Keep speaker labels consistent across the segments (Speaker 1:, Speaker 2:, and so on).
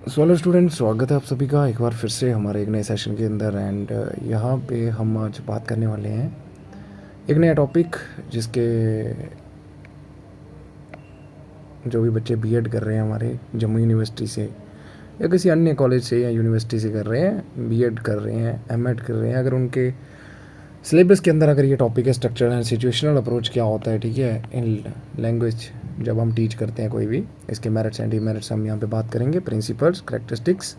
Speaker 1: Hello student, स्वागत है आप सभी का एक बार फिर से हमारे एक नए सेशन के अंदर। एंड यहाँ पे हम आज बात करने वाले हैं एक नया टॉपिक, जिसके जो भी बच्चे बीएड कर रहे हैं हमारे जम्मू यूनिवर्सिटी से या किसी अन्य कॉलेज से या यूनिवर्सिटी से कर रहे हैं, बीएड कर रहे हैं, एमएड कर रहे हैं, अगर उनके सिलेबस के अंदर अगर ये टॉपिक है स्ट्रक्चर एंड सिचुएशनल अप्रोच क्या होता है, ठीक है, इन लैंग्वेज जब हम टीच करते हैं कोई भी, इसके मेरिट्स एंड डीमेरिट्स हम यहाँ पे बात करेंगे, प्रिंसिपल्स, करैक्टरिस्टिक्स,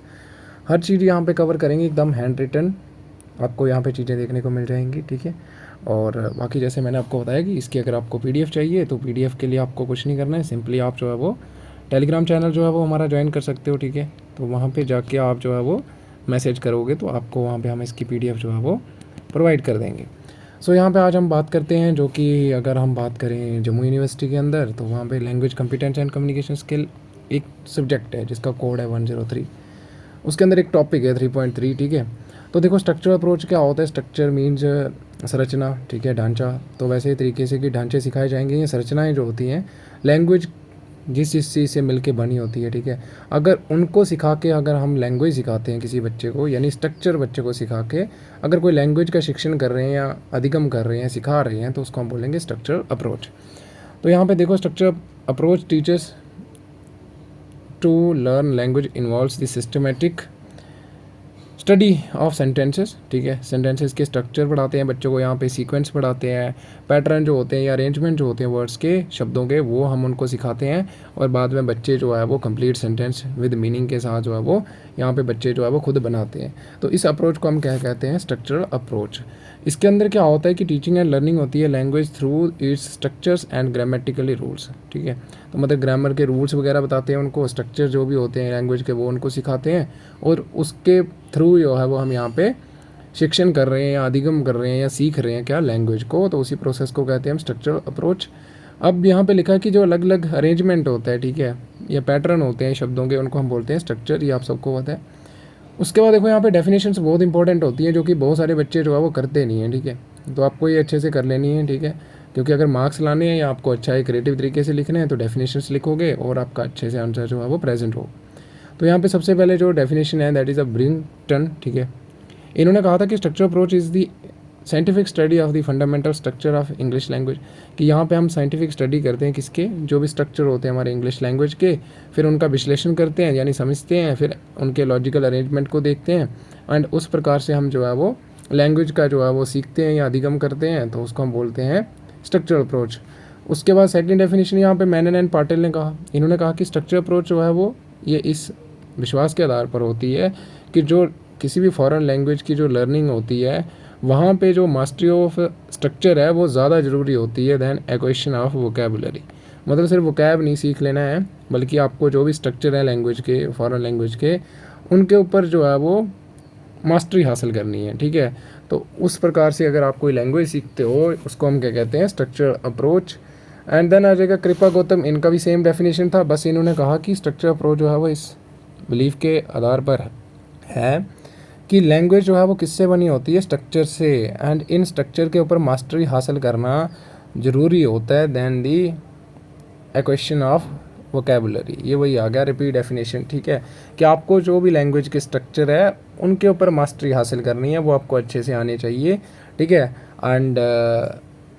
Speaker 1: हर चीज़ यहाँ पे कवर करेंगे, एकदम हैंड रिटन आपको यहाँ पे चीज़ें देखने को मिल जाएंगी, ठीक है। और बाकी जैसे मैंने आपको बताया कि इसकी अगर आपको पीडीएफ चाहिए तो पीडीएफ के लिए आपको कुछ नहीं करना है, सिंपली आप जो है वो टेलीग्राम चैनल जो है वो हमारा ज्वाइन कर सकते हो, ठीक है। तो वहाँ पे जाके आप जो है वो मैसेज करोगे तो आपको वहाँ पे हम इसकी पीडीएफ जो है वो प्रोवाइड कर देंगे। सो यहाँ पे आज हम बात करते हैं, जो कि अगर हम बात करें जम्मू यूनिवर्सिटी के अंदर, तो वहाँ पे language competence and communication skill एक सब्जेक्ट है जिसका कोड है 103। उसके अंदर एक टॉपिक है 3.3, ठीक है। तो देखो स्ट्रक्चर अप्रोच क्या होता है, स्ट्रक्चर मीन्स संरचना, ठीक है, ढांचा। तो वैसे ही तरीके से कि ढांचे सिखाए जाएंगे, ये संरचनाएँ जो होती हैं लैंग्वेज जिस चीज़ से मिल के बनी होती है, ठीक है। अगर उनको सिखा के अगर हम लैंग्वेज सिखाते हैं किसी बच्चे को, यानी स्ट्रक्चर बच्चे को सिखा के अगर कोई लैंग्वेज का शिक्षण कर रहे हैं या अधिगम कर रहे हैं, सिखा रहे हैं, तो उसको हम बोलेंगे स्ट्रक्चर अप्रोच। तो यहाँ पे देखो structure approach teachers to learn language involves the systematic study of sentences, ठीक है। सेंटेंसेस के स्ट्रक्चर पढ़ाते हैं बच्चों को, यहाँ पे सीक्वेंस पढ़ाते हैं, पैटर्न जो होते हैं या अरेंजमेंट जो होते हैं वर्ड्स के, शब्दों के, वो हम उनको सिखाते हैं। और बाद में बच्चे जो है वो कंप्लीट सेंटेंस विद मीनिंग के साथ जो है वो यहाँ पे बच्चे जो है वो खुद बनाते हैं। तो इस अप्रोच को हम क्या कहते हैं, स्ट्रक्चरल अप्रोच। इसके अंदर क्या होता है कि टीचिंग एंड लर्निंग होती है language through it's structures and grammatically rules, ठीक है। तो मतलब ग्रामर के रूल्स वगैरह बताते हैं उनको, स्ट्रक्चर जो भी होते हैं लैंग्वेज के वो उनको सिखाते हैं, और उसके थ्रू जो है वो हम यहाँ पे शिक्षण कर रहे हैं या अधिगम कर रहे हैं या सीख रहे हैं क्या, लैंग्वेज को। तो उसी प्रोसेस को कहते हैं हम स्ट्रक्चरल अप्रोच। अब यहाँ पे लिखा है कि जो अलग अलग अरेंजमेंट होता है, ठीक है, या पैटर्न होते हैं शब्दों के, उनको हम बोलते हैं स्ट्रक्चर, ये आप सबको पता है। उसके बाद देखो यहाँ पे डेफिनेशंस बहुत इंपॉर्टेंट होती है, जो कि बहुत सारे बच्चे जो है वो करते नहीं हैं, ठीक है। तो आपको ये अच्छे से कर लेनी है, ठीक है, क्योंकि अगर मार्क्स लाने हैं या आपको अच्छा एक क्रिएटिव तरीके से लिखने हैं तो डेफिनेशंस लिखोगे और आपका अच्छे से आंसर जो है वो प्रेजेंट हो। तो यहाँ पे सबसे पहले जो डेफिनेशन है दैट इज़ अ ब्रिंगटन, ठीक है। इन्होंने कहा था कि structure approach is the scientific study of the fundamental structure of English language, कि यहाँ पे हम साइंटिफिक स्टडी करते हैं किसके, जो भी स्ट्रक्चर होते हैं हमारे इंग्लिश लैंग्वेज के, फिर उनका विश्लेषण करते हैं यानी समझते हैं, फिर उनके लॉजिकल अरेंजमेंट को देखते हैं, एंड उस प्रकार से हम जो है वो लैंग्वेज का जो है वो सीखते हैं या अधिगम करते हैं, तो उसको हम बोलते हैं स्ट्रक्चर अप्रोच। उसके बाद सेकंड डेफिनेशन यहाँ पे मैनन एंड पाटिल ने कहा, इन्होंने कहा कि स्ट्रक्चर अप्रोच जो है वो ये इस विश्वास के आधार पर होती है कि जो किसी भी फॉरेन लैंग्वेज की जो लर्निंग होती है वहाँ पे जो मास्टरी ऑफ स्ट्रक्चर है वो ज़्यादा ज़रूरी होती है दैन एक्वेशन ऑफ वोकेबुलरी। मतलब सिर्फ वोकैब नहीं सीख लेना है, बल्कि आपको जो भी स्ट्रक्चर है लैंग्वेज के, फॉरेन लैंग्वेज के, उनके ऊपर जो है वो मास्टरी हासिल करनी है, ठीक है। तो उस प्रकार से अगर आप कोई लैंग्वेज सीखते हो उसको हम क्या कहते हैं, स्ट्रक्चर अप्रोच। एंड देन आ जाएगा कृपा गौतम, इनका भी सेम डेफिनेशन था, बस इन्होंने कहा कि स्ट्रक्चर अप्रोच जो है वो इस बिलीफ के आधार पर है कि लैंग्वेज जो है वो किससे बनी होती है, स्ट्रक्चर से, एंड इन स्ट्रक्चर के ऊपर मास्टरी हासिल करना ज़रूरी होता है than the equation of vocabulary. ये वही आ गया रिपीट डेफिनेशन, ठीक है, कि आपको जो भी लैंग्वेज के स्ट्रक्चर है उनके ऊपर मास्टरी हासिल करनी है, वो आपको अच्छे से आने चाहिए, ठीक है। एंड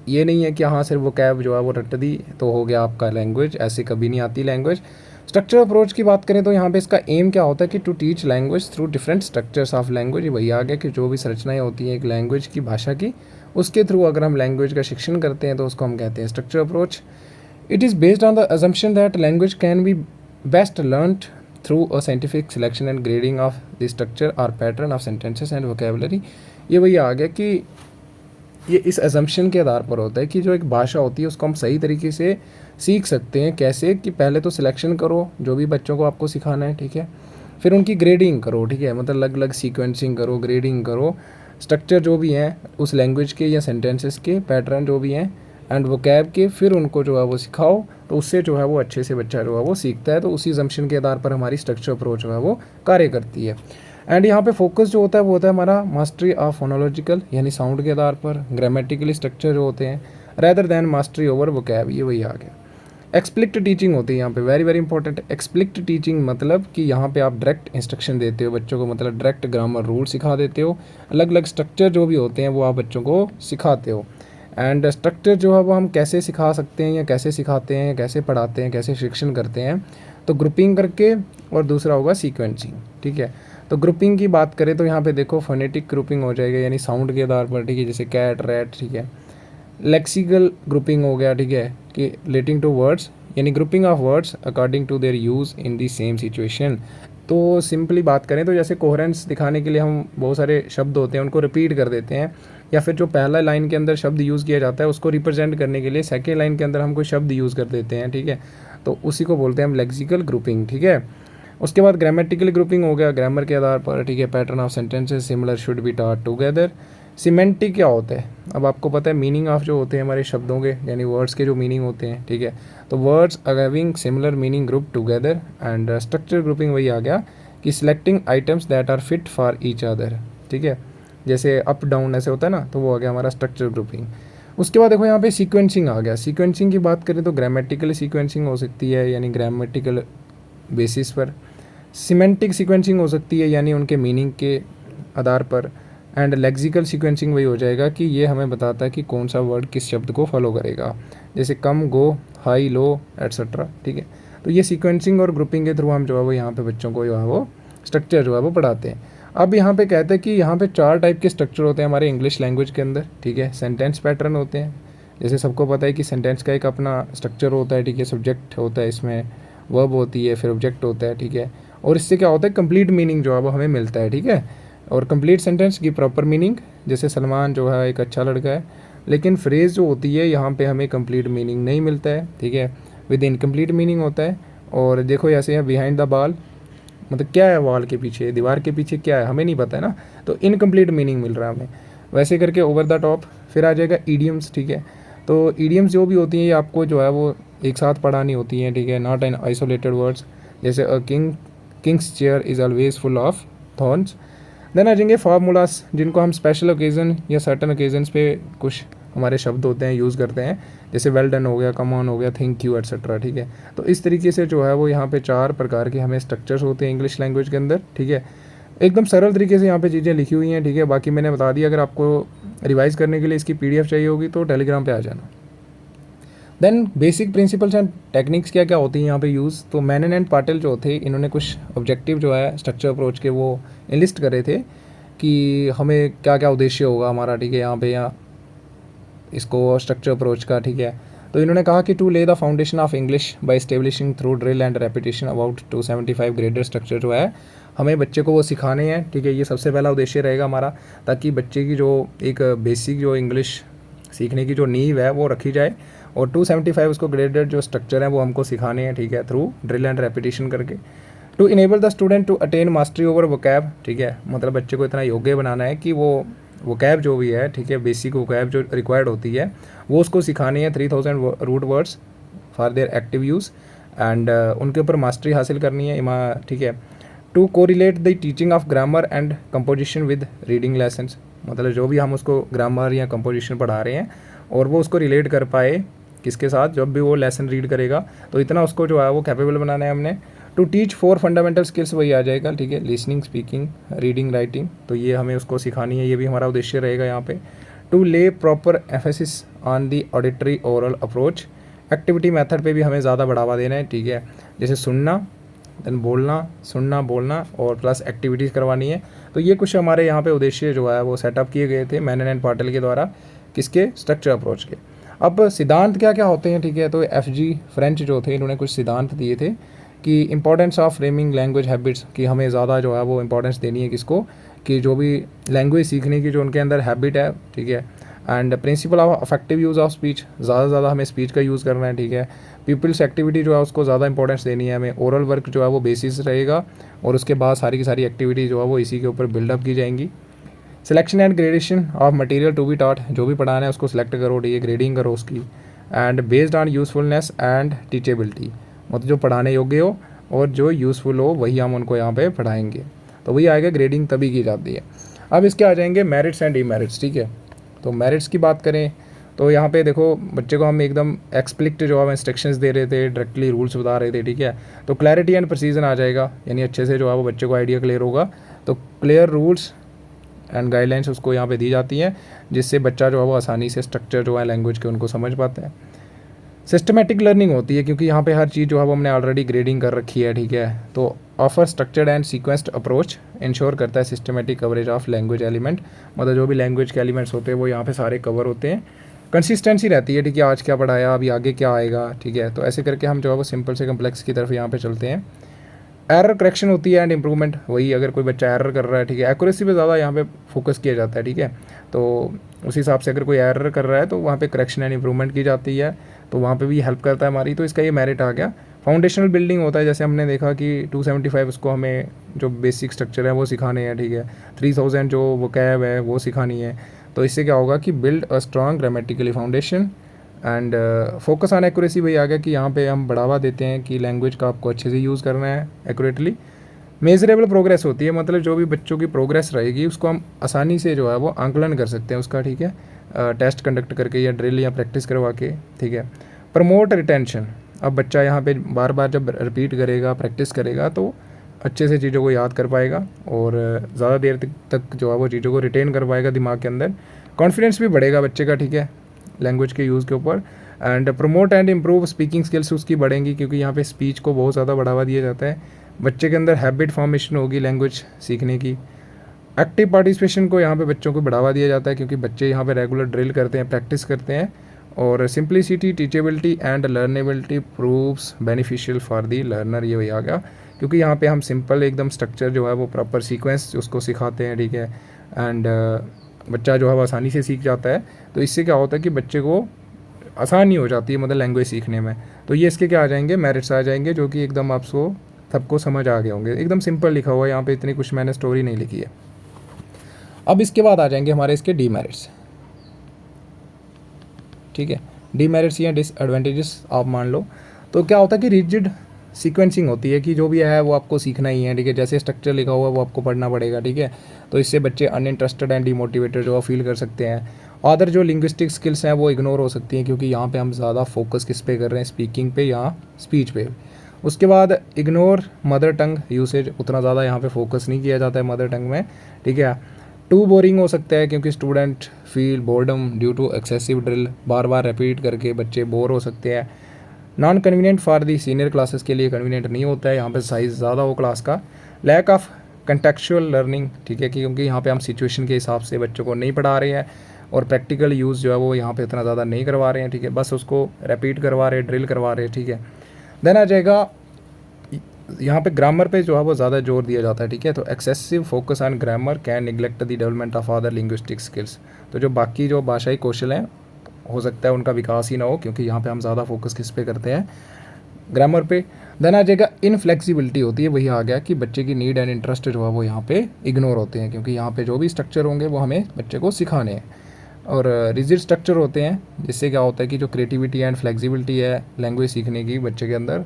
Speaker 1: ये नहीं है कि हाँ सिर्फ वोकैब जो है वो रट दी तो हो गया आपका लैंग्वेज, ऐसे कभी नहीं आती लैंग्वेज। स्ट्रक्चर अप्रोच की बात करें तो यहाँ पे इसका एम क्या होता है कि to teach language through different structures of language. वही आ गया कि जो भी संरचनाएं होती हैं एक लैंग्वेज की, भाषा की, उसके थ्रू अगर हम लैंग्वेज का शिक्षण करते हैं तो उसको हम कहते हैं structure approach. It is based on the assumption that language can be best learned through a scientific selection and grading of the structure और pattern of sentences and vocabulary. ये वही आ गया कि ये इस असम्पशन के आधार पर होता है कि जो एक भाषा होती है उसको हम सही तरीके से सीख सकते हैं। कैसे कि पहले तो सिलेक्शन करो जो भी बच्चों को आपको सिखाना है, ठीक है, फिर उनकी ग्रेडिंग करो, ठीक है, मतलब अलग अलग सीक्वेंसिंग करो, ग्रेडिंग करो, स्ट्रक्चर जो भी हैं उस लैंग्वेज के या सेंटेंसेस के, पैटर्न जो भी हैं एंड वोकैब के, फिर उनको जो है वो सिखाओ, तो उससे जो है वो अच्छे से बच्चा जो है वो सीखता है। तो उसी असम्पशन के आधार पर हमारी स्ट्रक्चर अप्रोच जो है वो कार्य करती है। एंड यहाँ पे फोकस जो होता है वो होता है हमारा मास्टरी ऑफ फोनोलॉजिकल यानी साउंड के आधार पर, ग्रामेटिकली स्ट्रक्चर जो होते हैं, rather than mastery over vocab. ये वही आ गया। एक्सप्लिक्ट टीचिंग होती है यहाँ पे, वेरी वेरी इंपॉर्टेंट। एक्सप्लिक्ट टीचिंग मतलब कि यहाँ पे आप डायरेक्ट इंस्ट्रक्शन देते हो बच्चों को, मतलब डायरेक्ट ग्रामर रूल सिखा देते हो, अलग अलग स्ट्रक्चर जो भी होते हैं वो आप बच्चों को सिखाते हो। एंड स्ट्रक्चर जो है वो हम कैसे सिखा सकते हैं या कैसे सिखाते हैं, कैसे पढ़ाते हैं, कैसे शिक्षण करते हैं, तो ग्रुपिंग करके, और दूसरा होगा सीक्वेंसिंग, ठीक है। तो ग्रुपिंग की बात करें तो यहाँ पे देखो फोनेटिक ग्रुपिंग हो जाएगा, यानी साउंड के आधार पर, ठीक है, जैसे कैट, रैट, ठीक है। लेक्सिकल ग्रुपिंग हो गया, ठीक है, कि रिलेटिंग टू वर्ड्स, यानी grouping of words according to their use in the same situation. तो सिंपली बात करें तो जैसे कोहेरेंस दिखाने के लिए हम बहुत सारे शब्द होते हैं उनको रिपीट कर देते हैं, या फिर जो पहला लाइन के अंदर शब्द यूज़ किया जाता है उसको रिप्रेजेंट करने के लिए सेकेंड लाइन के अंदर हम कोई शब्द यूज़ कर देते हैं, ठीक है। तो उसी को बोलते हैं हम लेक्सिकल ग्रुपिंग, ठीक है। उसके बाद ग्रामेटिकल ग्रुपिंग हो गया, ग्रामर के आधार पर, ठीक है। Pattern of sentences similar should be taught together. Semantic क्या होता है, अब आपको पता है मीनिंग ऑफ जो होते हैं हमारे शब्दों के, यानी वर्ड्स के जो मीनिंग होते हैं, ठीक है। तो words are having similar meaning group together. And structure grouping वही आ गया कि selecting items that are fit for each other, ठीक है, जैसे अप डाउन ऐसे होता है ना, तो वो आ गया हमारा स्ट्रक्चर ग्रुपिंग। उसके बाद देखो यहाँ पे सीक्वेंसिंग आ गया। सीक्वेंसिंग की बात करें तो ग्रामेटिकल सीक्वेंसिंग हो सकती है, यानी ग्रामेटिकल बेसिस पर। सिमेंटिक सीक्वेंसिंग हो सकती है, यानी उनके मीनिंग के आधार पर। एंड लेक्सिकल सीक्वेंसिंग वही हो जाएगा कि ये हमें बताता है कि कौन सा वर्ड किस शब्द को फॉलो करेगा, जैसे कम, गो, हाई, लो, एट्सेट्रा, ठीक है। तो ये सीक्वेंसिंग और ग्रुपिंग के थ्रू हम जो है वो यहाँ पे बच्चों को जो है वो स्ट्रक्चर जो है वो पढ़ाते हैं। अब यहाँ पे कहते हैं कि यहाँ पे 4 टाइप के स्ट्रक्चर होते हैं हमारे इंग्लिश लैंग्वेज के अंदर, ठीक है। सेंटेंस पैटर्न होते हैं, जैसे सबको पता है कि सेंटेंस का एक अपना स्ट्रक्चर होता है, ठीक है। सब्जेक्ट होता है, इसमें वर्ब होती है, फिर ऑब्जेक्ट होता है, ठीक है। और इससे क्या होता है, कंप्लीट मीनिंग जो है वो हमें मिलता है, ठीक है। और कंप्लीट सेंटेंस की प्रॉपर मीनिंग, जैसे सलमान जो है एक अच्छा लड़का है, लेकिन फ्रेज़ जो होती है यहाँ पे हमें कंप्लीट मीनिंग नहीं मिलता है, ठीक है, विद इनकम्प्लीट मीनिंग होता है। और देखो ऐसे है बिहाइंड द बॉल, मतलब क्या है वॉल के पीछे, दीवार के पीछे क्या है हमें नहीं पता है ना, तो इनकम्प्लीट मीनिंग मिल रहा है हमें। वैसे करके ओवर द टॉप। फिर आ जाएगा ईडियम्स, ठीक है। तो ईडियम्स जो भी होती हैं ये आपको जो है वो एक साथ पढ़ानी होती हैं, ठीक है, नॉट एन आइसोलेटेड वर्ड्स, जैसे a king's chair is always full of thorns. Then आ जाएंगे फार्मूलास, जिनको हम स्पेशल ओकेज़न या सर्टन ओकेजन्स पे कुछ हमारे शब्द होते हैं यूज़ करते हैं, जैसे वेल डन हो गया, कम ऑन हो गया, थैंक यू, एट्सेट्रा, ठीक है। तो इस तरीके से जो है वो यहाँ पे 4 प्रकार के हमें स्ट्रक्चर्स होते हैं इंग्लिश लैंग्वेज के अंदर, ठीक है। एकदम सरल तरीके से यहाँ पे चीज़ें लिखी हुई हैं, ठीक है। बाकी मैंने बता दिया, अगर आपको रिवाइज़ करने के लिए इसकी PDF चाहिए होगी तो टेलीग्राम पे आ जाना। Then basic principles and techniques क्या क्या होती हैं यहाँ पे यूज़, तो मेनन एंड पाटिल जो थे इन्होंने कुछ ऑब्जेक्टिव जो है स्ट्रक्चर अप्रोच के वो इनलिस्ट करे थे कि हमें क्या क्या उद्देश्य होगा हमारा, ठीक है, यहाँ पे या इसको स्ट्रक्चर अप्रोच का, ठीक है। तो इन्होंने कहा कि टू ले the foundation of English by establishing through drill and repetition about 275 grader structure जो है हमें बच्चे को वो सिखाने हैं, ठीक है। ये सबसे पहला उद्देश्य रहेगा हमारा, ताकि बच्चे की जो एक बेसिक जो इंग्लिश सीखने की जो नींव है वो रखी जाए, और 275 उसको ग्रेडेड जो स्ट्रक्चर हैं वो हमको सिखाने हैं, ठीक है, थ्रू ड्रिल एंड रेपिटेशन करके। To enable the student to attain mastery over vocab, ठीक है, मतलब बच्चे को इतना योग्य बनाना है कि वो वोकैब जो भी है, ठीक है, बेसिक वोकैब जो रिक्वायर्ड होती है वो उसको सिखानी है, 3000 root words for their active use, and उनके ऊपर मास्टरी हासिल करनी है, ठीक है। To correlate the teaching of grammar and composition with reading lessons, मतलब जो भी हम उसको ग्रामर या कंपोजिशन पढ़ा रहे हैं और वो उसको रिलेट कर पाए किसके साथ, जब भी वो लेसन रीड करेगा, तो इतना उसको जो है वो कैपेबल बनाना है हमने। टू टीच 4 फंडामेंटल स्किल्स वही आ जाएगा, ठीक है, लिसनिंग, स्पीकिंग, रीडिंग, राइटिंग, तो ये हमें उसको सिखानी है, ये भी हमारा उद्देश्य रहेगा यहाँ पे। टू ले proper emphasis on the auditory oral approach, activity method पे भी हमें ज़्यादा बढ़ावा देना है, ठीक है, जैसे सुनना, देन बोलना, सुनना, बोलना, और प्लस एक्टिविटीज़ करवानी है। तो ये कुछ हमारे यहाँ पे उद्देश्य जो है वो सेटअप किए गए थे मेनन एंड पाटिल के द्वारा, किसके, स्ट्रक्चर अप्रोच के। अब सिद्धांत क्या क्या होते हैं, ठीक है, तो FG फ्रेंच जो थे इन्होंने कुछ सिद्धांत दिए थे कि importance of framing language habits, कि हमें ज़्यादा जो है वो इंपॉर्टेंस देनी है किसको, कि जो भी लैंग्वेज सीखने की जो उनके अंदर हैबिट है, ठीक है। And principle of affective use of speech, ज़्यादा से ज़्यादा हमें स्पीच का यूज़ करना है, ठीक है। पीपल्स एक्टिविटी जो है उसको ज़्यादा इंपॉर्टेंस देनी है हमें, ओरल वर्क जो है वो बेसिस रहेगा, और उसके बाद सारी की सारी एक्टिविटी जो है वो इसी के ऊपर बिल्डअप की जाएंगी। Selection and gradation of material to be taught, जो भी पढ़ाना है उसको सिलेक्ट करो, ठीक है, ग्रेडिंग करो उसकी। And based on usefulness and teachability, मतलब जो पढ़ाने योग्य हो और जो यूज़फुल हो वही हम उनको यहाँ पे पढ़ाएंगे, तो वही आएगा, ग्रेडिंग तभी की जाती है। अब इसके आ जाएंगे मेरिट्स एंड डीमेरिट्स, ठीक है। तो मेरिट्स की बात करें तो यहाँ पे देखो बच्चे को हम एकदम एक्सप्लिक्ट जो है इंस्ट्रक्शंस दे रहे थे, डायरेक्टली रूल्स बता रहे थे, ठीक है। तो क्लैरिटी एंड प्रिसीजन आ जाएगा, यानी अच्छे से जो है वो बच्चे को आइडिया क्लियर होगा। तो क्लियर रूल्स एंड गाइडलाइंस उसको यहाँ पे दी जाती हैं, जिससे बच्चा जो है वो आसानी से स्ट्रक्चर जो है लैंग्वेज के उनको समझ पाता है। सिस्टमेटिक लर्निंग होती है, क्योंकि यहाँ पे हर चीज़ जो है वो हमने ऑलरेडी ग्रेडिंग कर रखी है, ठीक है। तो offer structured and sequenced approach ensure करता है systematic coverage of language element, मतलब जो भी लैंग्वेज के एलिमेंट्स होते हैं वो यहाँ पे सारे कवर होते हैं। कंसिस्टेंसी रहती है, ठीक है, आज क्या पढ़ाया अभी आगे क्या आएगा, ठीक है। तो ऐसे करके हम जो है वो सिंपल से कम्प्लेक्स की तरफ यहाँ पे चलते हैं। एरर करेक्शन होती है एंड इम्प्रूवमेंट, वही अगर कोई बच्चा एरर कर रहा है, ठीक है, एक्यूरेसी पे ज़्यादा यहाँ पे फोकस किया जाता है, ठीक है। तो उस हिसाब से अगर कोई एरर कर रहा है तो वहाँ पे करेक्शन एंड इम्प्रूवमेंट की जाती है, तो वहाँ पे भी हेल्प करता है हमारी, तो इसका ये मेरिट आ गया। फाउंडेशनल बिल्डिंग होता है, जैसे हमने देखा कि 275 उसको हमें जो बेसिक स्ट्रक्चर है वो सिखाने हैं, ठीक है। 3000 जो वो कैब है वो सिखानी है। तो इससे क्या होगा कि build a strong grammatically foundation and focus on accuracy, वही आ गया कि यहाँ पे हम बढ़ावा देते हैं कि लैंग्वेज का आपको अच्छे से यूज़ करना है एक्यूरेटली। मेजरेबल प्रोग्रेस होती है, मतलब जो भी बच्चों की प्रोग्रेस रहेगी उसको हम आसानी से जो है वो आंकलन कर सकते हैं उसका, ठीक है, टेस्ट कंडक्ट करके या ड्रिल या प्रैक्टिस करवा के, ठीक है। प्रमोट रिटेंशन, अब बच्चा यहाँ पे बार बार जब रिपीट करेगा, प्रैक्टिस करेगा, तो अच्छे से चीज़ों को याद कर पाएगा और ज़्यादा देर तक जो है वो चीज़ों को रिटेन कर पाएगा दिमाग के अंदर। कॉन्फिडेंस भी बढ़ेगा बच्चे का, ठीक है, लैंग्वेज के यूज़ के ऊपर। And promote and improve speaking skills उसकी बढ़ेंगी, क्योंकि यहाँ पे स्पीच को बहुत ज़्यादा बढ़ावा दिया जाता है। बच्चे के अंदर हैबिट फॉर्मेशन होगी लैंग्वेज सीखने की। एक्टिव पार्टिसिपेशन को यहाँ पे बच्चों को बढ़ावा दिया जाता है, क्योंकि बच्चे यहाँ पे रेगुलर ड्रिल करते हैं, प्रैक्टिस करते हैं। और simplicity, teachability and लर्नेबिलिटी proves beneficial for the learner, ये वही आ गया, क्योंकि यहाँ पे हम सिंपल एकदम स्ट्रक्चर जो है वो प्रॉपर सीक्वेंस उसको सिखाते हैं, ठीक है। एंड बच्चा जो है वो आसानी से सीख जाता है। तो इससे क्या होता है कि बच्चे को आसानी हो जाती है मतलब लैंग्वेज सीखने में। तो ये इसके क्या आ जाएंगे, मेरिट्स आ जाएंगे, जो कि एकदम आपको सबको समझ आ गए होंगे। एकदम सिंपल लिखा हुआ है यहाँ पे, इतनी कुछ मैंने स्टोरी नहीं लिखी है। अब इसके बाद आ जाएंगे हमारे इसके डीमेरिट्स, ठीक है। डीमेरिट्स या डिसएडवांटेजेस आप मान लो। तो क्या होता है कि रिजिड सीक्वेंसिंग होती है, कि जो भी है वो आपको सीखना ही है, ठीक है। जैसे स्ट्रक्चर लिखा हुआ है वो आपको पढ़ना पड़ेगा, ठीक है। तो इससे बच्चे अनइंटरेस्टेड एंड डिमोटिवेटेड जो फील कर सकते हैं। अदर जो लिंग्विस्टिक स्किल्स हैं वो इग्नोर हो सकती हैं, क्योंकि यहाँ पे हम ज़्यादा फोकस किस पे कर रहे हैं, स्पीकिंग पे या स्पीच पे। उसके बाद इग्नोर मदर टंग यूसेज, उतना ज़्यादा यहाँ पे फोकस नहीं किया जाता है मदर टंग में, ठीक है। टू बोरिंग हो सकता है, क्योंकि student feel boredom due to excessive drill, बार बार रिपीट करके बच्चे बोर हो सकते हैं। Non convenient for the senior classes, के लिए कन्वीनियंट नहीं होता है, यहाँ पे साइज़ ज़्यादा हो क्लास का। लैक ऑफ कंटेक्चुअल लर्निंग, ठीक है, क्योंकि यहाँ पे हम सिचुएशन के हिसाब से बच्चों को नहीं पढ़ा रहे हैं और प्रैक्टिकल यूज़ जो है वो यहाँ पे इतना ज़्यादा नहीं करवा रहे हैं, ठीक है, बस उसको रिपीट करवा रहे हैं, ड्रिल करवा रहे हैं, ठीक है। देन आ जाएगा यहाँ पे ग्रामर पे जो है वो ज़्यादा जोर दिया जाता है, ठीक है। तो excessive focus on grammar can neglect the development of other linguistic skills, तो जो बाकी जो भाषाई कौशल हैं हो सकता है उनका विकास ही ना हो, क्योंकि यहाँ पे हम ज़्यादा फोकस किस पे करते हैं, ग्रामर पे। देन आ जाएगा इनफ्लेक्सिबिलिटी होती है, वही आ गया कि बच्चे की नीड एंड इंटरेस्ट जो है वो यहाँ पे इग्नोर होते हैं, क्योंकि यहाँ पे जो भी स्ट्रक्चर होंगे वो हमें बच्चे को सिखाने हैं। और रिजिड स्ट्रक्चर होते हैं, जिससे क्या होता है कि जो क्रिएटिविटी एंड फ्लेक्सिबिलिटी है लैंग्वेज सीखने की बच्चे के अंदर,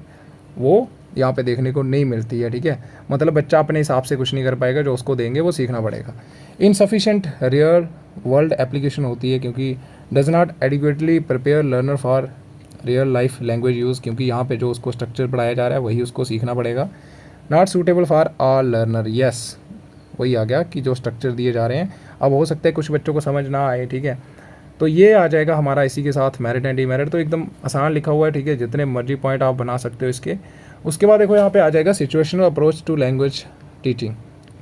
Speaker 1: वो यहाँ पे देखने को नहीं मिलती है, ठीक है। मतलब बच्चा अपने हिसाब से कुछ नहीं कर पाएगा, जो उसको देंगे वो सीखना पड़ेगा। इनसफिशेंट रियल वर्ल्ड एप्लीकेशन होती है, क्योंकि does not adequately prepare learner for real life language use, क्योंकि यहाँ पे जो उसको स्ट्रक्चर पढ़ाया जा रहा है वही उसको सीखना पड़ेगा। Not suitable for all learner, yes, वही आ गया कि जो स्ट्रक्चर दिए जा रहे हैं, अब हो सकता है कुछ बच्चों को समझ ना आए, ठीक है। तो ये आ जाएगा हमारा इसी के साथ मेरिट एंड डीमेरिट। तो एकदम आसान लिखा हुआ है, ठीक है, जितने मर्जी पॉइंट आप बना सकते हो इसके। उसके बाद देखो यहाँ पे आ जाएगा situational approach to language teaching,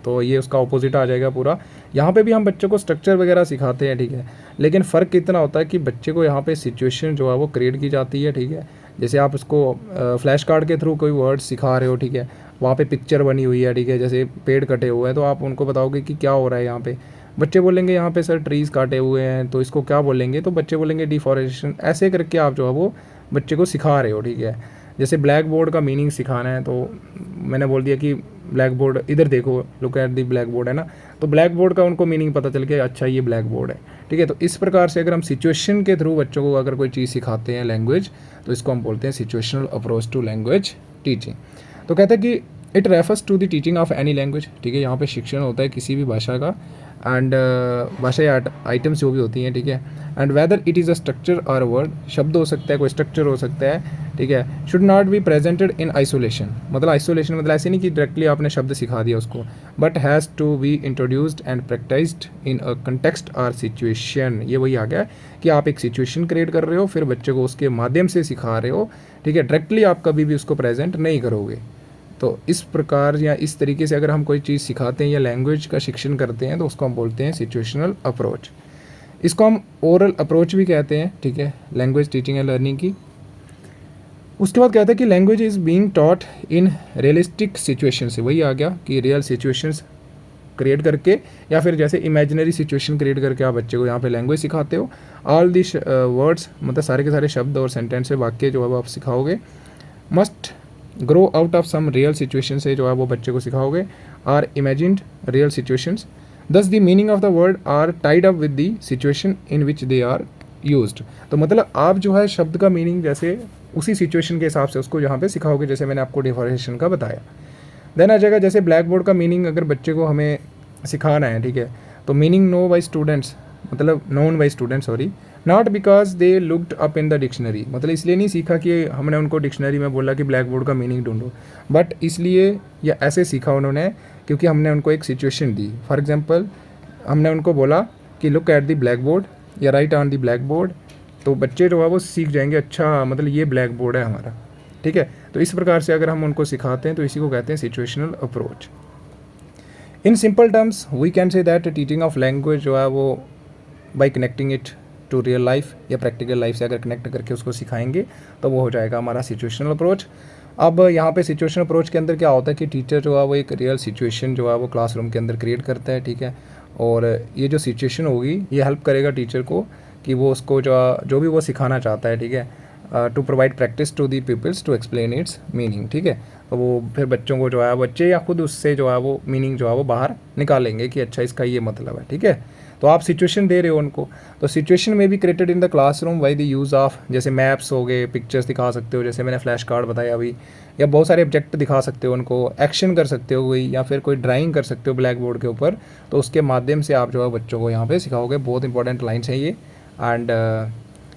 Speaker 1: तो ये उसका ऑपोजिट आ जाएगा पूरा। यहाँ पे भी हम बच्चों को स्ट्रक्चर वगैरह सिखाते हैं, ठीक है, लेकिन फ़र्क कितना होता है कि बच्चे को यहाँ पे सिचुएशन जो है वो क्रिएट की जाती है, ठीक है। जैसे आप उसको फ्लैश कार्ड के थ्रू कोई वर्ड सिखा रहे हो, ठीक है, वहाँ पे पिक्चर बनी हुई है, ठीक है, जैसे पेड़ कटे हुए हैं, तो आप उनको बताओगे कि क्या हो रहा है यहाँ पे, बच्चे बोलेंगे यहाँ पे सर ट्रीज़ काटे हुए हैं, तो इसको क्या बोलेंगे, तो बच्चे बोलेंगे डिफॉरेस्टेशन। ऐसे करके आप जो है वो बच्चे को सिखा रहे हो, ठीक है। जैसे ब्लैक बोर्ड का मीनिंग सिखाना है, तो मैंने बोल दिया कि ब्लैक बोर्ड इधर देखो, look at the black board, है ना, तो ब्लैक बोर्ड का उनको मीनिंग पता चल गया, अच्छा ये ब्लैक बोर्ड है, ठीक है। तो इस प्रकार से अगर हम सिचुएशन के थ्रू बच्चों को अगर कोई चीज़ सिखाते हैं लैंग्वेज, तो इसको हम बोलते हैं situational approach to language teaching. तो कहते हैं कि it refers to the teaching of any language, ठीक है, यहाँ पे शिक्षण होता है किसी भी भाषा का, एंड भाषा या आइटम्स जो भी होती हैं, ठीक है, and whether it is a structure और वर्ड, शब्द हो सकता है, कोई स्ट्रक्चर हो सकता है, ठीक है, should not be presented in isolation, मतलब आइसोलेशन मतलब ऐसे नहीं कि डायरेक्टली आपने शब्द सिखा दिया उसको, but has to be introduced and practised in a context और सिचुएशन। ये वही आ गया कि आप एक सिचुएशन क्रिएट कर रहे हो, फिर बच्चे को उसके माध्यम से सिखा रहे हो, ठीक है, डायरेक्टली आप कभी भी उसको प्रेजेंट नहीं करोगे। तो इस प्रकार या इस तरीके से अगर हम कोई चीज़ सिखाते हैं या लैंग्वेज का शिक्षण करते हैं तो उसको हम बोलते हैं सिचुएशनल अप्रोच। इसको हम ओरल अप्रोच भी कहते हैं, ठीक है, लैंग्वेज टीचिंग एंड लर्निंग की। उसके बाद कहते हैं कि language is being taught in realistic situation, से वही आ गया कि रियल सिचुएशंस क्रिएट करके या फिर जैसे इमेजिनरी सिचुएशन क्रिएट करके आप बच्चे को यहाँ पे लैंग्वेज सिखाते हो। ऑल दिस वर्ड्स मतलब सारे के सारे शब्द और सेंटेंस से वाक्य जो है आप सिखाओगे must grow out of some real situation से जो है वो बच्चे को सिखाओगे, or imagined real situations, thus the meaning of the word are tied up with the situation in which they are used. तो मतलब आप जो है शब्द का मीनिंग जैसे उसी सिचुएशन के हिसाब से उसको यहाँ पे सिखाओगे, जैसे मैंने आपको डिफॉरेंशिएशन का बताया। देन आ जाएगा जैसे ब्लैक बोर्ड का मीनिंग अगर बच्चे को हमें सिखाना है, ठीक है, तो मीनिंग नो बाई स्टूडेंट्स मतलब known by students sorry, not because they looked up in the dictionary, मतलब इसलिए नहीं सीखा कि हमने उनको डिक्शनरी में बोला कि ब्लैक बोर्ड का मीनिंग ढूंढो, बट इसलिए या ऐसे सीखा उन्होंने क्योंकि हमने उनको एक सिचुएशन दी। फॉर एग्जांपल हमने उनको बोला कि look at the blackboard या write on the blackboard, तो बच्चे जो है वो सीख जाएंगे, अच्छा मतलब ये ब्लैक बोर्ड है हमारा, ठीक है। तो इस प्रकार से अगर हम उनको सिखाते हैं तो इसी को कहते हैं situational approach. In simple terms we can say that teaching of language जो है वो by connecting it to real life या प्रैक्टिकल लाइफ से अगर कनेक्ट करके उसको सिखाएंगे तो वो हो जाएगा हमारा सिचुएशनल अप्रोच। अब यहाँ पे सिचुएशनल अप्रोच के अंदर क्या होता है कि टीचर जो है वो एक रियल सिचुएशन जो है वो क्लासरूम के अंदर क्रिएट करता है, ठीक है, और ये जो सिचुएशन होगी ये हेल्प करेगा टीचर को कि वो उसको जो भी वो सिखाना चाहता है, ठीक है, to provide practice to the peoples to explain its meaning, ठीक है। तो वो फिर बच्चों को जो है बच्चे या खुद उससे जो है वो मीनिंग जो है वो बाहर निकालेंगे कि अच्छा इसका ये मतलब है, ठीक है। तो आप सिचुएशन दे रहे हो उनको, तो सिचुएशन में भी created in the classroom by the use of जैसे मैप्स हो गए, पिक्चर्स दिखा सकते हो, जैसे मैंने फ्लैश कार्ड बताया अभी, या बहुत सारे ऑब्जेक्ट दिखा सकते हो उनको, एक्शन कर सकते हो कोई, या फिर कोई ड्राइंग कर सकते हो ब्लैक बोर्ड के ऊपर, तो उसके माध्यम से आप जो है बच्चों को यहाँ पे सिखाओगे। बहुत इंपॉर्टेंट लाइन्स है ये, एंड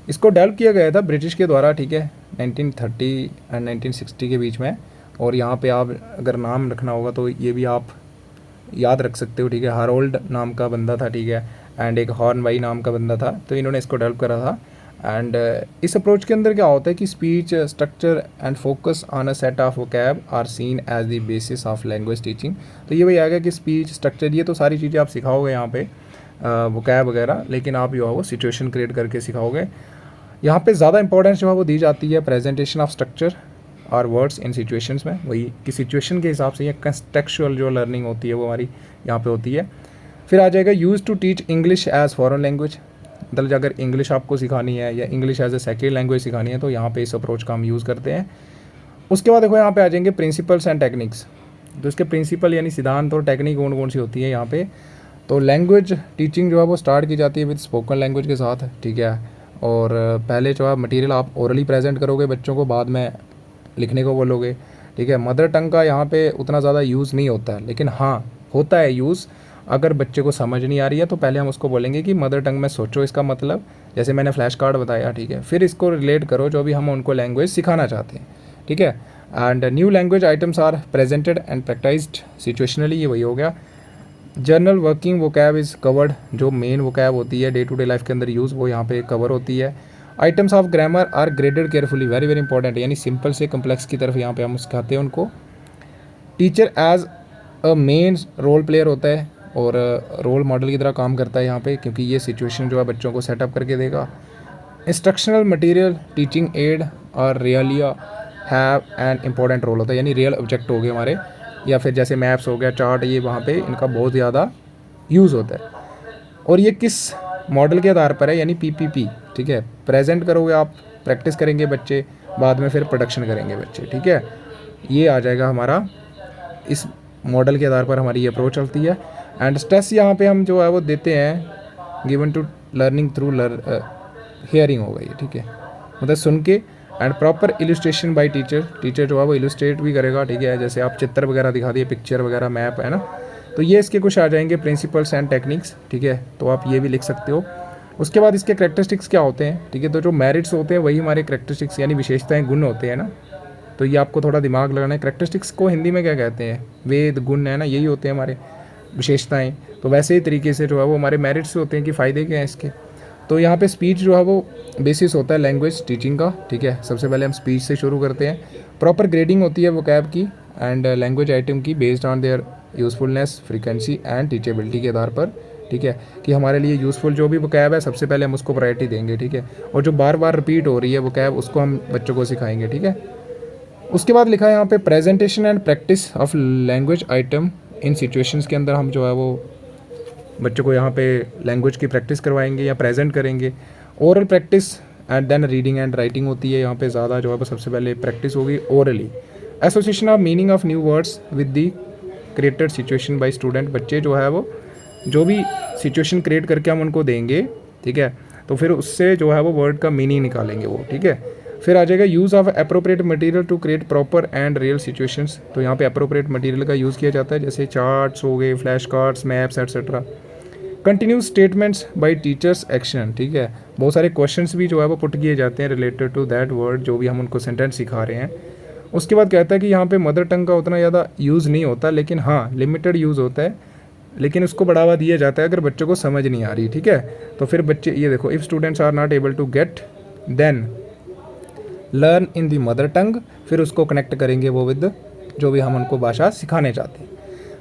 Speaker 1: इसको डेवलप किया गया था ब्रिटिश के द्वारा, ठीक है, 1930 एंड 1960 के बीच में। और यहाँ पे आप अगर नाम रखना होगा तो ये भी आप याद रख सकते हो, ठीक है, हारोल्ड नाम का बंदा था, ठीक है, एंड एक हॉर्नबाई नाम का बंदा था, तो इन्होंने इसको डेवलप करा था। एंड इस अप्रोच के अंदर क्या होता है कि speech structure and focus on a set of vocab are seen as the basis of language teaching. तो ये वही आ गया कि स्पीच स्ट्रक्चर ये तो सारी चीज़ें आप सिखाओगे यहाँ पे वोकैब वगैरह, लेकिन आप जो है वो सिचुएशन क्रिएट करके सिखाओगे। यहाँ पे ज़्यादा इंपॉर्टेंस जो है वो दी जाती है प्रेजेंटेशन ऑफ स्ट्रक्चर और वर्ड्स इन सिचुएशंस में, वही कि सिचुएशन के हिसाब से ये कंटेक्चुअल जो लर्निंग होती है वो हमारी यहाँ पे होती है। फिर आ जाएगा use to teach English as foreign language, मतलब अगर इंग्लिश आपको सिखानी है या English as a second language सिखानी है तो यहाँ पे इस अप्रोच का हम यूज़ करते हैं। उसके बाद देखो यहाँ पे आ जाएंगे प्रिंसिपल्स एंड टेक्निक्स, तो इसके प्रिंसिपल यानी सिद्धांत और टेक्निक कौन कौन सी होती है यहाँ पे। तो लैंग्वेज टीचिंग जो है वो स्टार्ट की जाती है विद स्पोकन लैंग्वेज के साथ, ठीक है, और पहले जो है मटेरियल आप ओरली प्रेजेंट करोगे बच्चों को, बाद में लिखने को बोलोगे, ठीक है। मदर टंग का यहाँ पे उतना ज़्यादा यूज़ नहीं होता है, लेकिन हाँ होता है यूज़। अगर बच्चे को समझ नहीं आ रही है तो पहले हम उसको बोलेंगे कि मदर टंग में सोचो इसका मतलब, जैसे मैंने फ्लैश कार्ड बताया, ठीक है, फिर इसको रिलेट करो जो भी हम उनको लैंग्वेज सिखाना चाहते हैं, ठीक है। And new language items are presented and practised situationally, ये वही हो गया। General working vocab is covered, जो मेन वोकैब होती है डे टू डे लाइफ के अंदर यूज़, वो यहाँ पे कवर होती है। Items of grammar are graded carefully, very very important, यानी सिंपल से कम्प्लेक्स की तरफ यहाँ पे हम सिखाते हैं उनको। Teacher as a main role player होता है और रोल मॉडल की तरह काम करता है यहाँ पे, क्योंकि ये सिचुएशन जो है बच्चों को सेटअप करके देगा। इंस्ट्रक्शनल मटेरियल टीचिंग एड और रियलिया हैव एन इम्पॉर्टेंट रोल होता है, यानी रियल ऑब्जेक्ट हो गए हमारे, या फिर जैसे मैप्स हो गया, चार्ट, ये वहाँ पे इनका बहुत ज़्यादा यूज़ होता है। और ये किस मॉडल के आधार पर है, यानी पीपीपी, ठीक है, प्रेजेंट करोगे आप, प्रैक्टिस करेंगे बच्चे, बाद में फिर प्रोडक्शन करेंगे बच्चे, ठीक है। ये आ जाएगा हमारा, इस मॉडल के आधार पर हमारी ये अप्रोच चलती है। एंड स्ट्रेस यहाँ पे हम जो है वो देते हैं given to learning through hearing हो गई, ठीक है, मतलब सुन के and proper illustration by teacher, teacher जो है वो इलस्ट्रेट भी करेगा, ठीक है, जैसे आप चित्र वगैरह दिखा दिए, पिक्चर वगैरह, मैप है ना, तो ये इसके कुछ आ जाएंगे प्रिंसिपल्स एंड टेक्निक्स, ठीक है, तो आप ये भी लिख सकते हो। उसके बाद इसके करेक्टरिस्टिक्स क्या होते हैं, ठीक है, तो जो मेरिट्स होते हैं वही हमारे करेक्टरिस्टिक्स यानी विशेषताएं, गुण होते हैं ना, तो ये आपको थोड़ा दिमाग लगाना है। करेक्टरिस्टिक्स को हिंदी में क्या कहते हैं, वेद गुण है ना, यही होते हैं हमारे विशेषताएं। तो वैसे ही तरीके से जो है वो हमारे मेरिट्स होते हैं कि फ़ायदे क्या हैं इसके। तो यहाँ पे स्पीच जो है वो बेसिस होता है लैंग्वेज टीचिंग का, ठीक है, सबसे पहले हम स्पीच से शुरू करते हैं। प्रॉपर ग्रेडिंग होती है वोकैब की एंड लैंग्वेज आइटम की based on their usefulness, frequency and teachability के आधार पर, ठीक है, कि हमारे लिए यूज़फुल जो भी वोकैब है सबसे पहले हम उसको प्रायोरिटी देंगे, ठीक है, और जो बार बार रिपीट हो रही है वोकैब उसको हम बच्चों को सिखाएंगे, ठीक है। उसके बाद लिखा है यहाँ पे presentation and practice of language item in situations के अंदर हम जो है वो बच्चों को यहाँ पे लैंग्वेज की प्रैक्टिस करवाएंगे या प्रेजेंट करेंगे। Oral practice and then reading and writing होती है, यहाँ पे ज़्यादा जो है वो सबसे पहले प्रैक्टिस होगी orally. Association of meaning of new words with the created situation bye student, बच्चे जो है वो जो भी सिचुएशन क्रिएट करके हम उनको देंगे, ठीक है, तो फिर उससे जो है वो वर्ड का मीनिंग निकालेंगे वो, ठीक है। फिर आ जाएगा use of appropriate material to create proper and real situations, तो यहाँ पे अप्रोप्रिएट मटेरियल का यूज़ किया जाता है, जैसे चार्ट्स हो गए, flash cards, maps etcetera. Continuous statements bye teachers action, ठीक है, बहुत सारे क्वेश्चंस भी जो है वो पुट किए जाते हैं रिलेटेड टू दैट वर्ड जो भी हम उनको सेंटेंस सिखा रहे हैं। उसके बाद कहता है कि यहाँ पे मदर टंग का उतना ज़्यादा यूज़ नहीं होता, लेकिन हाँ लिमिटेड यूज़ होता है, लेकिन उसको बढ़ावा दिया जाता है अगर बच्चों को समझ नहीं आ रही, ठीक है। तो फिर बच्चे ये देखो, if students are not able to get then learn in the mother tongue, फिर उसको कनेक्ट करेंगे वो विद जो भी हम उनको भाषा सिखाने चाहते हैं।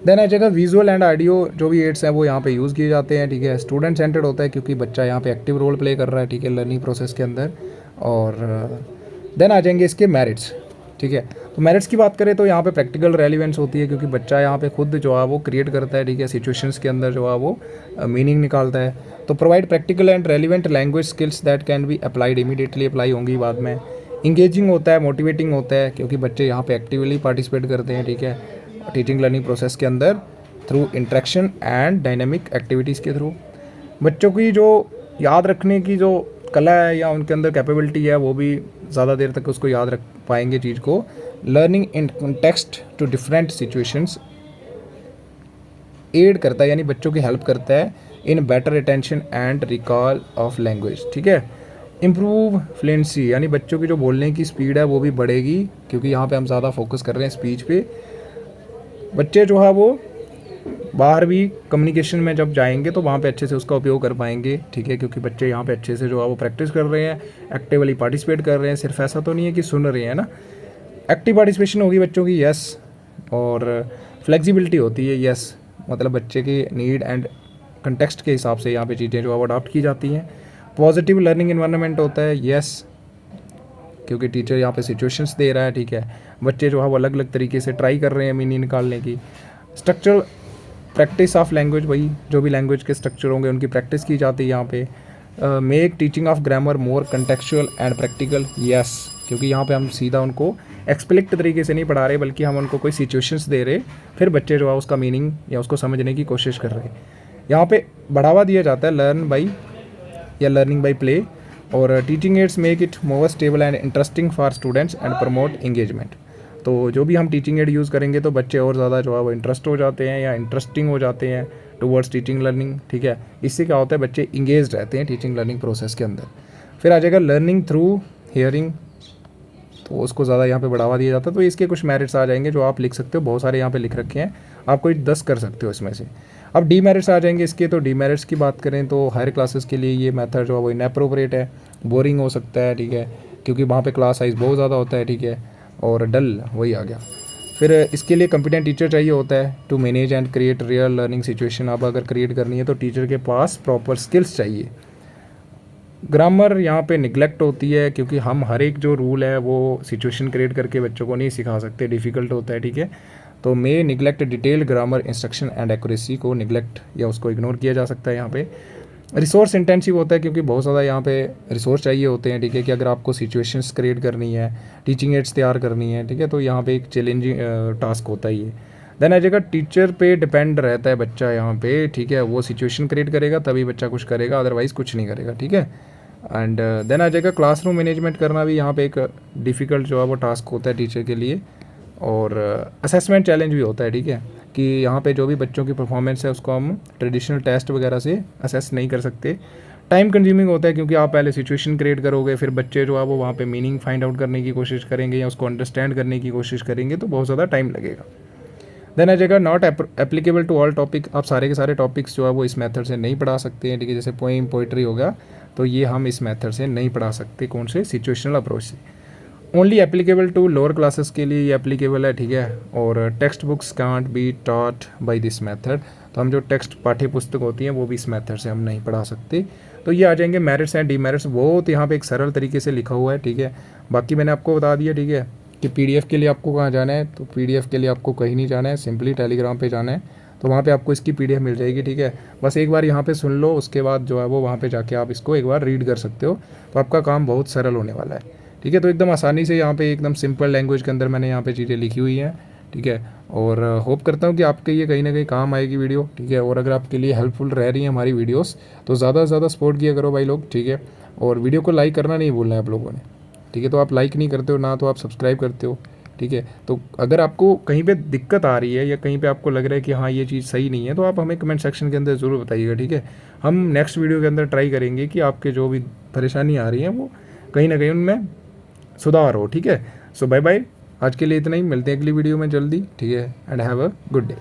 Speaker 1: देन आ जाएगा विजुअल एंड ऑडियो जो भी एड्स हैं वो यहाँ पे यूज़ किए जाते हैं, ठीक है। स्टूडेंट सेंटर्ड होता है क्योंकि बच्चा यहाँ पे एक्टिव रोल प्ले कर रहा है, ठीक है, लर्निंग प्रोसेस के अंदर। और देन आ जाएंगे इसके मेरिट्स, ठीक है। तो मेरिट्स की बात करें तो यहाँ पे प्रैक्टिकल रेलिवेंस होती है क्योंकि बच्चा यहाँ पे खुद जो है वो क्रिएट करता है, ठीक है, सिचुएशंस के अंदर जो है वो मीनिंग निकालता है। तो provide practical and relevant language skills that can be applied, immediately apply होंगी बाद में। इंगेजिंग होता है, मोटिवेटिंग होता है क्योंकि बच्चे यहाँ पे एक्टिवली पार्टिसिपेट करते हैं, ठीक है, टीचिंग लर्निंग प्रोसेस के अंदर through interaction and dynamic activities के थ्रू। बच्चों की जो याद रखने की जो कला है या उनके अंदर कैपेबिलिटी है वो भी ज़्यादा देर तक उसको याद रख पाएंगे चीज़ को। Learning in context to different situations aid करता है, यानी बच्चों की हेल्प करता है in better attention and recall of language, ठीक है। इम्प्रूव फ्लुएंसी, यानी बच्चों की जो बोलने की स्पीड है वो भी बढ़ेगी क्योंकि यहाँ पे हम ज़्यादा फोकस कर रहे हैं स्पीच पे। बच्चे जो है वो बाहर भी कम्युनिकेशन में जब जाएंगे तो वहाँ पे अच्छे से उसका उपयोग कर पाएंगे, ठीक है, क्योंकि बच्चे यहाँ पे अच्छे से जो है वो प्रैक्टिस कर रहे हैं, एक्टिवली पार्टिसिपेट कर रहे हैं, सिर्फ ऐसा तो नहीं है कि सुन रहे हैं ना। एक्टिव पार्टिसिपेशन होगी बच्चों की, यस, और फ्लेक्सिबिलिटी होती है, यस, मतलब बच्चे के नीड एंड कंटेक्स्ट के हिसाब से यहाँ पे चीज़ें जो है वो अडॉप्ट की जाती हैं। पॉजिटिव लर्निंग इन्वायरमेंट होता है, यस, क्योंकि टीचर यहाँ पे सिचुएशंस दे रहा है, ठीक है, बच्चे जो है वो अलग अलग तरीके से ट्राई कर रहे हैं मीनिंग निकालने की। स्ट्रक्चरल प्रैक्टिस ऑफ लैंग्वेज, वही जो भी लैंग्वेज के स्ट्रक्चर होंगे उनकी प्रैक्टिस की जाती है यहाँ पे। Make teaching of grammar more contextual and practical, yes, क्योंकि यहाँ पे हम सीधा उनको एक्सप्लिक्ट तरीके से नहीं पढ़ा रहे बल्कि हम उनको कोई सिचुएशंस दे रहे, फिर बच्चे जो है उसका मीनिंग या उसको समझने की कोशिश कर रहे हैं। यहाँ पे बढ़ावा दिया जाता है लर्न बाई या लर्निंग बाई प्ले, और teaching ads make it more stable and interesting for students and promote engagement. तो जो भी हम टीचिंग एड यूज़ करेंगे तो बच्चे और ज़्यादा जो है वो इंटरेस्ट हो जाते हैं या इंटरेस्टिंग हो जाते हैं टुवर्ड्स टीचिंग लर्निंग, ठीक है। इससे क्या होता है, बच्चे इंगेज रहते हैं टीचिंग लर्निंग प्रोसेस के अंदर। फिर आ जाएगा लर्निंग थ्रू हियरिंग, तो उसको ज़्यादा यहाँ पे बढ़ावा दिया जाता है। तो इसके कुछ मेरिट्स आ जाएंगे जो आप लिख सकते हो, बहुत सारे यहाँ पे लिख रखे हैं, आप कोई 10 कर सकते हो इसमें से। अब डी मेरिट्स आ जाएंगे इसके, तो डी मेरिट्स की बात करें तो हायर क्लासेस के लिए ये मेथड जो है वो इनएप्रोप्रिएट है, बोरिंग हो सकता है, ठीक है, क्योंकि वहाँ पे क्लास साइज़ बहुत ज़्यादा होता है, ठीक है, और डल वही आ गया। फिर इसके लिए कंपिटेंट टीचर चाहिए होता है to manage and create real learning situation. अब अगर क्रिएट करनी है तो टीचर के पास प्रॉपर स्किल्स चाहिए। ग्रामर यहाँ पे निगलेक्ट होती है क्योंकि हम हर एक जो रूल है वो सिचुएशन क्रिएट करके बच्चों को नहीं सिखा सकते, डिफ़िकल्ट होता है, ठीक है। तो may neglect detail grammar instruction and accuracy को निगलेक्ट या उसको इग्नोर किया जा सकता है यहाँ पे। रिसोर्स इंटेंसिव होता है क्योंकि बहुत ज़्यादा यहाँ पे रिसोर्स चाहिए होते हैं, ठीक है, कि अगर आपको सिचुएशंस क्रिएट करनी है, टीचिंग एड्स तैयार करनी है, ठीक है, तो यहाँ पे एक चैलेंजिंग टास्क होता है ये। देन आ जाएगा टीचर पे डिपेंड रहता है बच्चा यहाँ पे, ठीक है, वो सिचुएशन क्रिएट करेगा तभी बच्चा कुछ करेगा, अदरवाइज़ कुछ नहीं करेगा, ठीक है। एंड देन आ जाएगा क्लासरूम मैनेजमेंट करना भी यहाँ पे एक डिफ़िकल्ट जो है वो टास्क होता है टीचर के लिए, और असेसमेंट चैलेंज भी होता है, ठीक है, कि यहाँ पे जो भी बच्चों की परफॉर्मेंस है उसको हम ट्रेडिशनल टेस्ट वगैरह से असेस नहीं कर सकते। टाइम कंज्यूमिंग होता है क्योंकि आप पहले सिचुएशन क्रिएट करोगे, फिर बच्चे जो है वो वहाँ पे मीनिंग फाइंड आउट करने की कोशिश करेंगे या उसको अंडरस्टैंड करने की कोशिश करेंगे, तो बहुत ज़्यादा टाइम लगेगा। देन आ जाएगा not applicable to all topic. आप सारे के सारे टॉपिक्स जो है वो इस मेथड से नहीं पढ़ा सकते हैं, ठीक है, जैसे पोइम पोइट्री हो गया, तो ये हम इस मेथड से नहीं पढ़ा सकते। कौन से? सिचुएशनल अप्रोच से। Only applicable to lower classes के लिए ये एप्लीकेबल है, ठीक है, और text books can't be taught by this method. तो हम जो टेक्स्ट पाठ्य पुस्तक होती हैं वो भी इस मेथड से हम नहीं पढ़ा सकते। तो ये आ जाएंगे मेरिट्स एंड डीमेरिट्स, बहुत यहाँ पे एक सरल तरीके से लिखा हुआ है, ठीक है। बाकी मैंने आपको बता दिया, ठीक है, कि पीडीएफ के लिए आपको कहाँ जाना है, तो पीडीएफ के लिए आपको कहीं नहीं जाना है, सिंपली टेलीग्राम पे जाना है, तो वहाँ पे आपको इसकी पीडीएफ मिल जाएगी, ठीक है। बस एक बार यहाँ पे सुन लो, उसके बाद जो है वो वहाँ पे जाके आप इसको एक बार रीड कर सकते हो, तो आपका काम बहुत सरल होने वाला है, ठीक है। तो एकदम आसानी से यहाँ पे एकदम सिंपल लैंग्वेज के अंदर मैंने यहाँ पे चीज़ें लिखी हुई हैं, ठीक है, और होप करता हूँ कि आपके ये कहीं ना कहीं काम आएगी वीडियो, ठीक है। और अगर आपके लिए हेल्पफुल रह रही है हमारी वीडियोस, तो ज़्यादा से ज़्यादा सपोर्ट किया करो भाई लोग, ठीक है। और वीडियो को लाइक करना नहीं भूलना है आप लोगों ने, ठीक है। तो आप लाइक नहीं करते हो ना, तो आप सब्सक्राइब करते हो, ठीक है। तो अगर आपको कहीं पे दिक्कत आ रही है या कहीं पे आपको लग रहा है कि हाँ ये चीज़ सही नहीं है, तो आप हमें कमेंट सेक्शन के अंदर ज़रूर बताइएगा, ठीक है। हम नेक्स्ट वीडियो के अंदर ट्राई करेंगे कि आपके जो भी परेशानी आ रही है वो कहीं ना कहीं उनमें सुधार हो, ठीक है। सो बाय बाय, आज के लिए इतना ही, मिलते हैं अगली वीडियो में जल्दी, ठीक है, and have a good day.